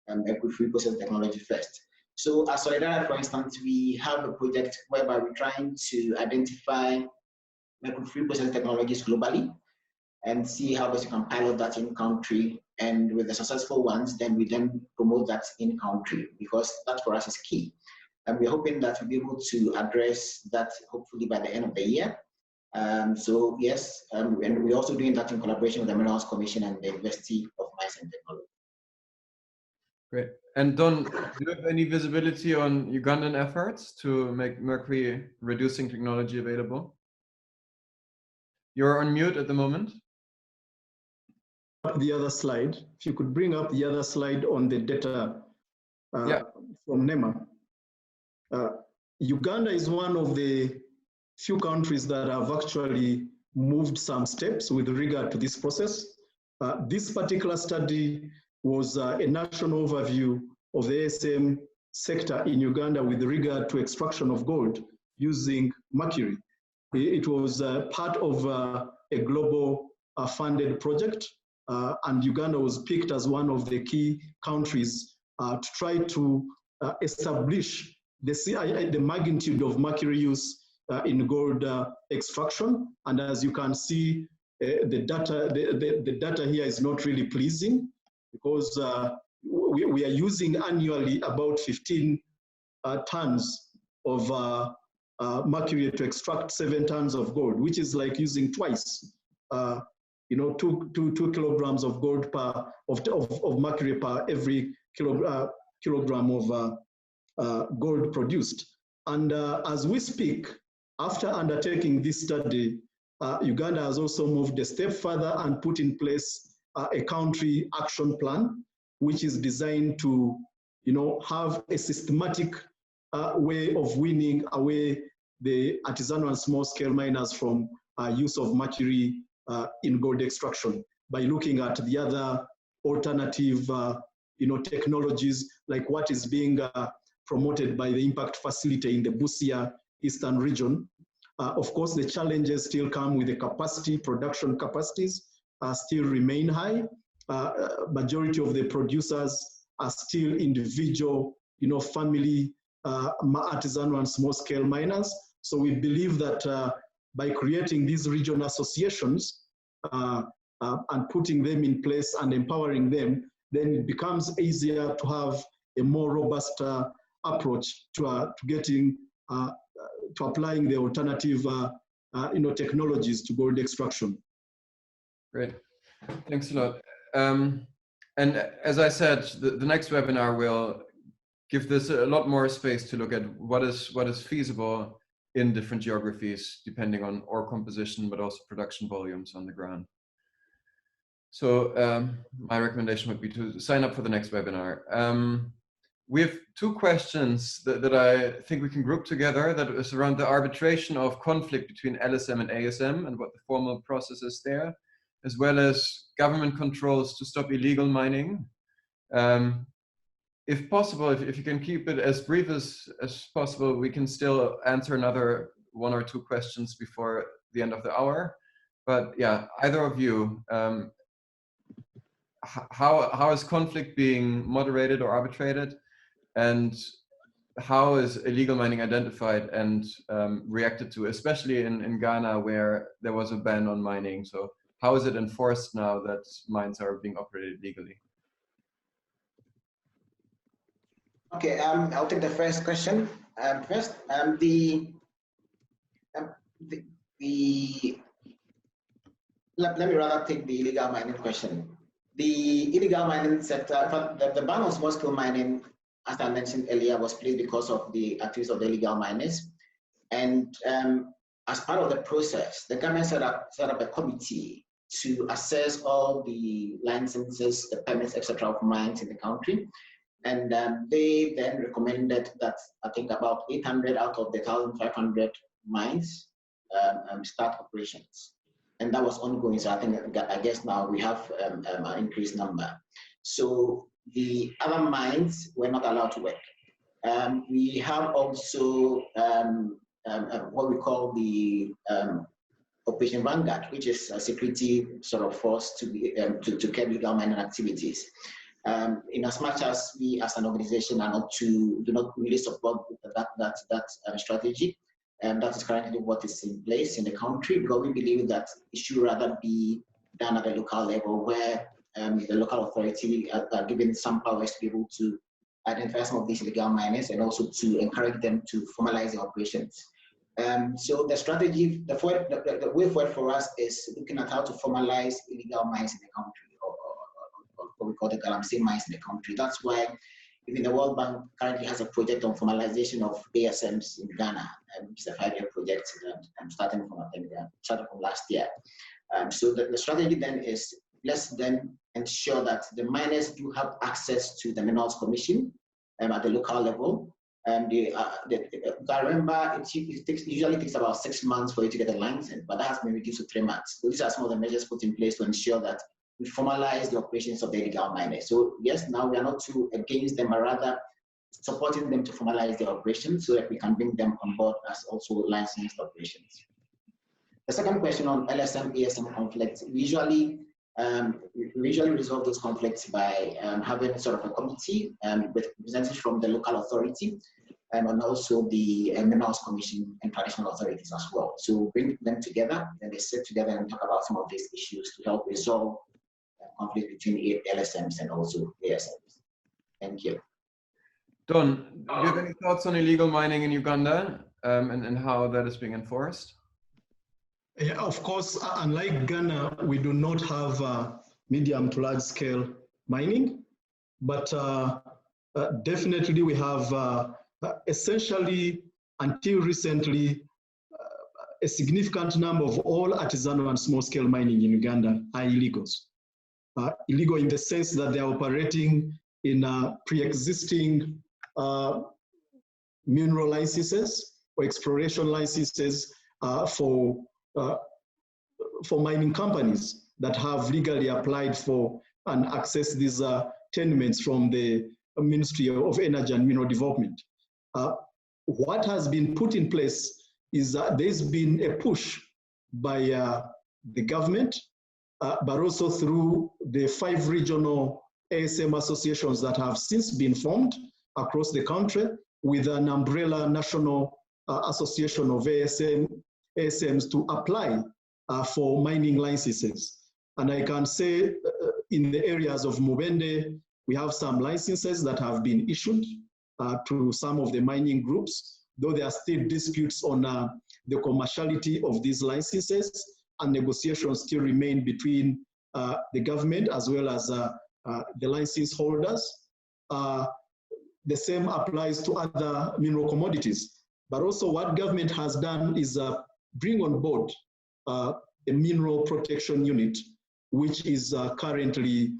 mercury-free process technology first. So at Solidaridad, for instance, we have a project whereby we're trying to identify mercury-free process technologies globally and see how best we can pilot that in country. And with the successful ones, then we promote that in country, because that for us is key. And we're hoping that we'll be able to address that hopefully by the end of the year. So yes, and we're also doing that in collaboration with the Minerals Commission and the University of Mines and Technology. Great. And Don, do you have any visibility on Ugandan efforts to make mercury reducing technology available? You're on mute at the moment. The other slide, if you could bring up the other slide on the data from NEMA. Uganda is one of the few countries that have actually moved some steps with regard to this process. This particular study was a national overview of the ACEMP sector in Uganda with regard to extraction of gold using mercury. It was part of a global funded project, and Uganda was picked as one of the key countries to try to establish the magnitude of mercury use in gold extraction. And as you can see, the data here is not really pleasing, because we are using annually about 15 tons of mercury to extract 7 tons of gold, which is like using twice, you know, 2 kilograms of gold of mercury per every kilogram of gold produced. And as we speak, after undertaking this study, Uganda has also moved a step further and put in place a country action plan, which is designed to, you know, have a systematic way of winning away the artisanal and small-scale miners from use of mercury in gold extraction by looking at the other alternative, you know, technologies like what is being promoted by the impact facility in the Busia Eastern region. Of course, the challenges still come with the capacity, production capacities still remain high. Majority of the producers are still individual, you know, family artisanal and small-scale miners. So we believe that by creating these regional associations and putting them in place and empowering them, then it becomes easier to have a more robust approach to getting to applying the alternative you know, technologies to gold extraction. Great, thanks a lot. And as I said, the next webinar will give this a lot more space to look at what is feasible in different geographies, depending on ore composition, but also production volumes on the ground. So my recommendation would be to sign up for the next webinar. We have 2 questions that I think we can group together, that is around the arbitration of conflict between LSM and ASM and what the formal process is there, as well as government controls to stop illegal mining. If possible, if you can keep it as brief as possible, we can still answer another 1 or 2 questions before the end of the hour. But yeah, either of you, how is conflict being moderated or arbitrated? And how is illegal mining identified and reacted to, especially in Ghana, where there was a ban on mining? So how is it enforced now that mines are being operated legally? Okay, I'll take the first question. First, let me rather take the illegal mining question. The illegal mining sector, the ban on small-scale mining, as I mentioned earlier, was placed because of the activities of the illegal miners. And as part of the process, the government set up a committee to assess all the licenses, the permits, etc. of mines in the country. And they then recommended that I think about 800 out of the 1,500 mines start operations. And that was ongoing. So I guess now we have an increased number. So the other mines were not allowed to work. We have also what we call the Operation Vanguard, which is a security sort of force to curb illegal mining activities. In as much as we as an organization do not really support that strategy, and that is currently what is in place in the country, because we believe that it should rather be done at the local level, where the local authority are given some powers to be able to identify some of these illegal miners and also to encourage them to formalize their operations. So the strategy, the way forward for us is looking at how to formalize illegal mines in the country, or what we call the galamsey mines in the country. That's why even the World Bank currently has a project on formalization of ACEMPs in Ghana, which is a 5-year project starting from last year. So the strategy then is, let's then ensure that the miners do have access to the Minerals Commission at the local level. I remember it usually takes about 6 months for you to get a license, but that has been reduced to 3 months. So these are some of the measures put in place to ensure that we formalize the operations of the illegal miners. So yes, now we are not too against them, but rather supporting them to formalize their operations so that we can bring them on board as also licensed operations. The second question on LSM, ASM conflicts, we usually resolve those conflicts by having sort of a committee with representatives from the local authority and also the Minerals Commission and traditional authorities as well. So bring them together, and they sit together and talk about some of these issues to help resolve conflict between LSMs and also ASMs. Thank you. Don, do you have any thoughts on illegal mining in Uganda and how that is being enforced? Yeah, of course, unlike Ghana, we do not have medium to large scale mining, but definitely we have essentially, until recently, a significant number of all artisanal and small scale mining in Uganda are illegals. Illegal in the sense that they are operating in pre-existing mineral licenses or exploration licenses for mining companies that have legally applied for and access these tenements from the Ministry of Energy and Mineral Development. What has been put in place is that there's been a push by the government, but also through the 5 regional ASM associations that have since been formed across the country with an umbrella national association of ASMs to apply for mining licenses. And I can say in the areas of Mubende, we have some licenses that have been issued to some of the mining groups, though there are still disputes on the commerciality of these licenses, and negotiations still remain between the government as well as the license holders. The same applies to other mineral commodities. But also what government has done is bring on board a mineral protection unit, which is currently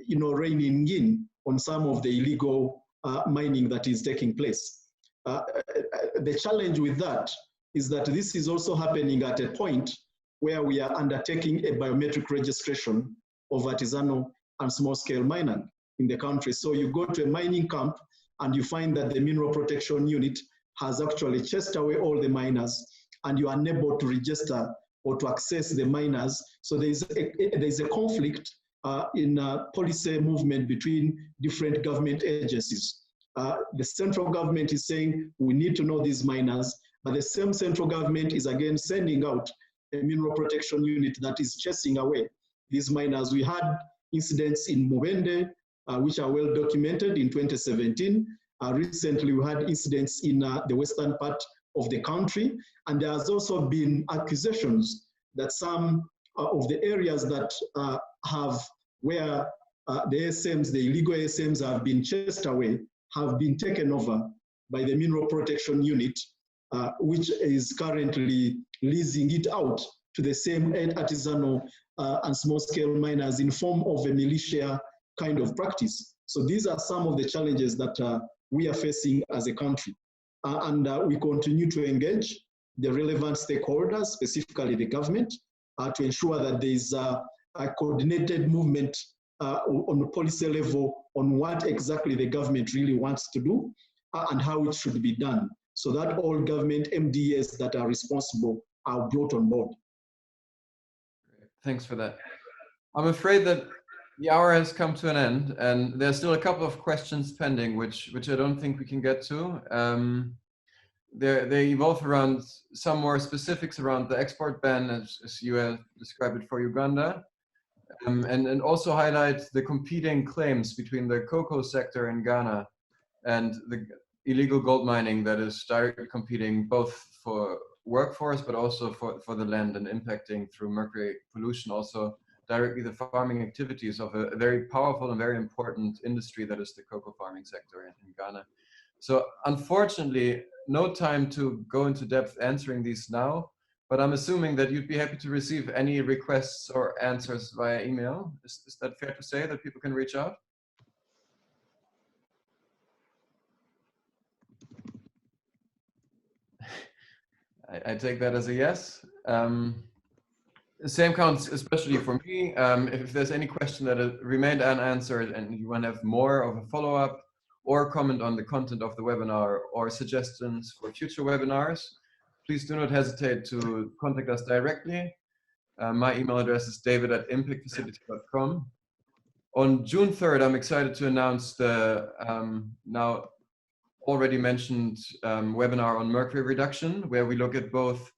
reining in on some of the illegal mining that is taking place. The challenge with that is that this is also happening at a point where we are undertaking a biometric registration of artisanal and small-scale mining in the country. So you go to a mining camp and you find that the mineral protection unit has actually chased away all the miners, and you are unable to register or to access the miners. So there's a conflict in policy movement between different government agencies. The central government is saying we need to know these miners, but the same central government is again sending out a mineral protection unit that is chasing away these miners. We had incidents in Mubende, which are well documented in 2017. Recently, we had incidents in the western part of the country, and there has also been accusations that some of the areas that where the ASMs, the illegal ASMs have been chased away, have been taken over by the Mineral Protection Unit, which is currently leasing it out to the same artisanal and small-scale miners in form of a militia kind of practice. So these are some of the challenges that we are facing as a country. And we continue to engage the relevant stakeholders, specifically the government, to ensure that there is a coordinated movement on the policy level on what exactly the government really wants to do and how it should be done, so that all government MDAs that are responsible are brought on board. Thanks for that. I'm afraid that the hour has come to an end, and there's still a couple of questions pending, which I don't think we can get to. They evolve around some more specifics around the export ban, as you have described it for Uganda, and also highlight the competing claims between the cocoa sector in Ghana and the illegal gold mining that is directly competing both for workforce, but also for the land, and impacting through mercury pollution also directly the farming activities of a very powerful and very important industry that is the cocoa farming sector in Ghana. So unfortunately, no time to go into depth answering these now, but I'm assuming that you'd be happy to receive any requests or answers via email. Is that fair to say, that people can reach out? I take that as a yes. The same counts especially for me. If there's any question that remained unanswered and you want to have more of a follow-up or comment on the content of the webinar or suggestions for future webinars, please do not hesitate to contact us directly. My email address is david@impactfacility.com. On June 3rd, I'm excited to announce the now already mentioned webinar on mercury reduction, where we look at both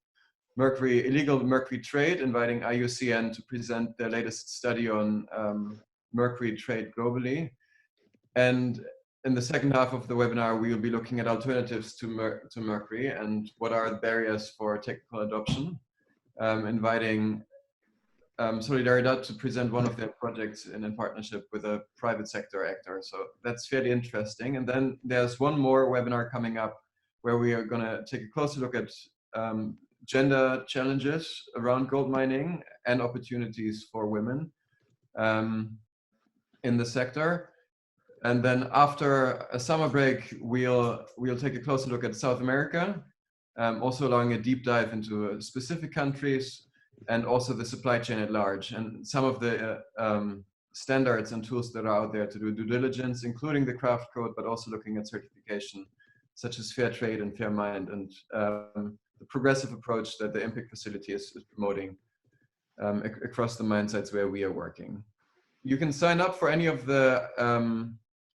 illegal mercury trade, inviting IUCN to present their latest study on mercury trade globally, and in the second half of the webinar, we will be looking at alternatives to Mercury and what are the barriers for technical adoption, inviting Solidaridad to present one of their projects in partnership with a private sector actor. So that's fairly interesting. And then there's one more webinar coming up where we are going to take a closer look at gender challenges around gold mining and opportunities for women in the sector. And then after a summer break, we'll take a closer look at South America, also allowing a deep dive into specific countries and also the supply chain at large and some of the standards and tools that are out there to do due diligence, including the craft code, but also looking at certification such as fair trade and fair mine, and the progressive approach that the Impact Facility is promoting across the mine sites where we are working. You can sign up for any of the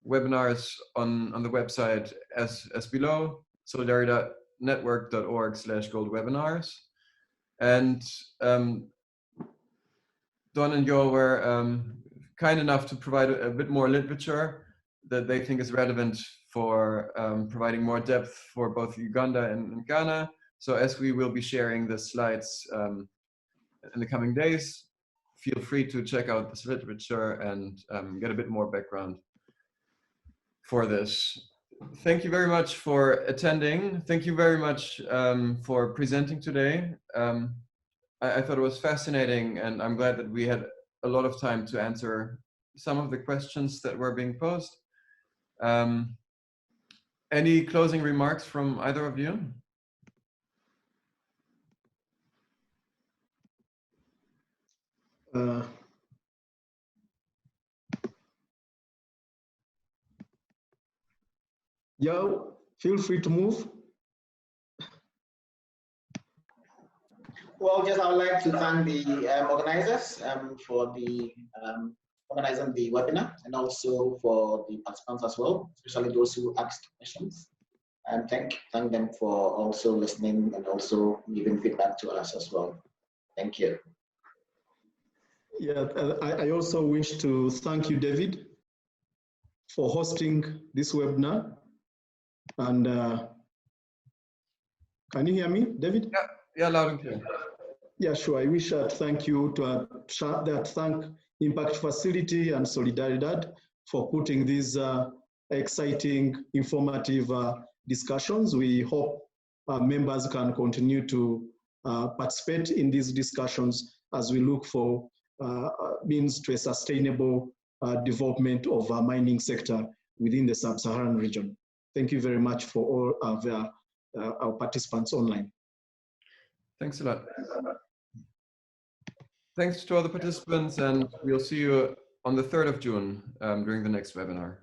webinars on the website as below, solidaridatnetwork.org/goldwebinars. And Don and Yo were kind enough to provide a bit more literature that they think is relevant for providing more depth for both Uganda and Ghana. So as we will be sharing the slides in the coming days, feel free to check out this literature and get a bit more background for this. Thank you very much for attending. Thank you very much for presenting today. I thought it was fascinating, and I'm glad that we had a lot of time to answer some of the questions that were being posed. Any closing remarks from either of you? Yo, feel free to move. Well, just I would like to thank the organizers for the organizing the webinar, and also for the participants as well, especially those who asked questions. And thank them for also listening and also giving feedback to us as well. Thank you. Yeah, I also wish to thank you, David, for hosting this webinar. And can you hear me, David? Yeah, loud and clear. Yeah, sure. I wish to thank you thank Impact Facility and Solidaridad for putting these exciting, informative discussions. We hope members can continue to participate in these discussions as we look for means to a sustainable development of our mining sector within the sub-Saharan region. Thank you very much for all of our participants online. Thanks a lot. Thanks to all the participants, and we'll see you on the 3rd of June during the next webinar.